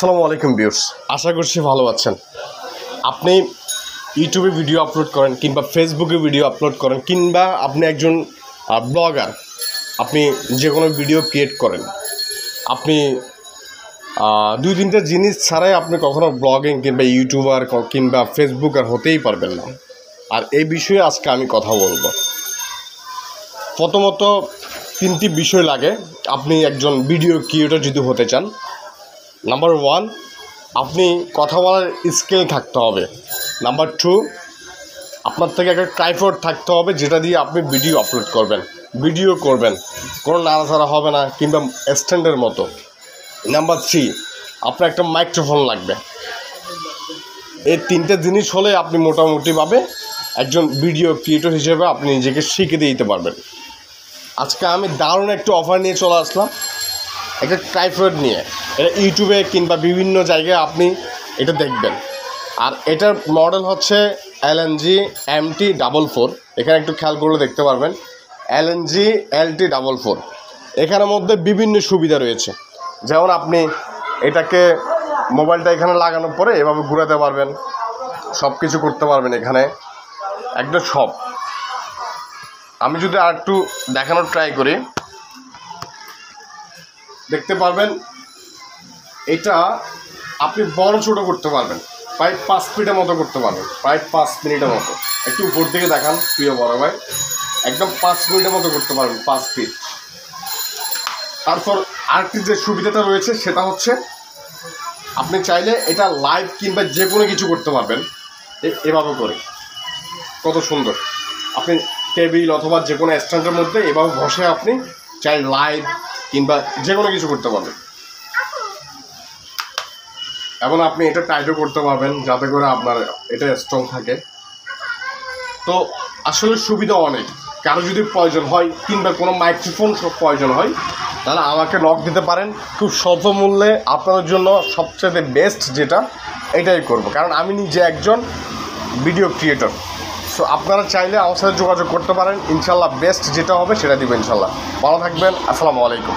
আসসালামু আলাইকুম ভিউয়ার্স, আশা করছি ভালো আছেন। আপনি ইউটিউবে ভিডিও আপলোড করেন কিংবা ফেসবুকে ভিডিও আপলোড করেন কিংবা আপনি একজন ব্লগার, আপনি যে কোনো ভিডিও ক্রিয়েট করেন, আপনি দুই তিনটা জিনিস ছাড়াই আপনি কখনো ব্লগিং কিংবা ইউটিউবার কিংবা ফেসবুকার হতেই পারবেন না। আর এই বিষয়ে আজকে আমি কথা বলবো। প্রথমত তিনটি বিষয় লাগে আপনি একজন ভিডিও ক্রিয়েটর যদি হতে চান। নাম্বার 1, আপনি কথা বলার স্কিল থাকতে হবে। নাম্বার 2, আপনার থেকে একটা ট্রাইপড থাকতে হবে যেটা দিয়ে আপনি ভিডিও আপলোড করবেন, ভিডিও করবেন, কোনো নাড়াচাড়া হবে না কিংবা স্ট্যান্ডের মতো। নাম্বার 3, আপনার একটা মাইক্রোফোন লাগবে। এই তিনটে জিনিস হলে আপনি মোটামুটিভাবে একজন ভিডিও ক্রিয়েটর হিসেবে আপনি নিজেকে শিখে দিতে পারবেন। আজকে আমি দারুণ একটা অফার নিয়ে চলে আসলাম, একটা ট্রাইপড নিয়ে। এটা ইউটিউবে কিংবা বিভিন্ন জায়গায় আপনি এটা দেখবেন। আর এটার মডেল হচ্ছে LNG MT44। এখানে একটু খেয়াল করলে দেখতে পারবেন LNG LT44। এখানের মধ্যে বিভিন্ন সুবিধা রয়েছে, যেমন আপনি এটাকে মোবাইলটা এখানে লাগানোর পরে এভাবে ঘুরাতে পারবেন, সব কিছু করতে পারবেন এখানে একদম সব। আমি যদি আর একটু দেখানোর ট্রাই করি, দেখতে পারবেন এটা আপনি বড় ছোটো করতে পারবেন, প্রায় 5 ফিটের মতো করতে পারবেন, প্রায় 5 মিনিটের মতো। একটু উপর থেকে দেখান প্রিয় বড় ভাই, একদম 5 মিনিটের মতো করতে পারবেন, 5 ফিট। তারপর আরেকটি যে সুবিধাটা রয়েছে সেটা হচ্ছে আপনি চাইলে এটা লাইভ কিংবা যে কোনো কিছু করতে পারবেন এভাবে করে। কত সুন্দর! আপনি টেবিল অথবা যে কোনো স্ট্যান্ডের মধ্যে এভাবে বসে আপনি চাই লাইভ কিংবা যে কোনো কিছু করতে পারবেন। এবং আপনি এটা টাইটও করতে পারবেন যাতে করে আপনার এটা স্ট্রং থাকে। তো আসলে সুবিধা অনেক। কারো যদি প্রয়োজন হয় কিংবা কোনো মাইক্রোফোন প্রয়োজন হয় তাহলে আমাকে নক দিতে পারেন। খুব স্বল্প মূল্যে আপনাদের জন্য সবচেয়ে বেস্ট যেটা এটাই করব, কারণ আমি নিজে একজন ভিডিও ক্রিয়েটর। সো আপনারা চাইলে আমার সাথে যোগাযোগ করতে পারেন। ইনশাল্লাহ বেস্ট যেটা হবে সেটা দিব ইনশাল্লাহ। ভালো থাকবেন। আসসালামু আলাইকুম।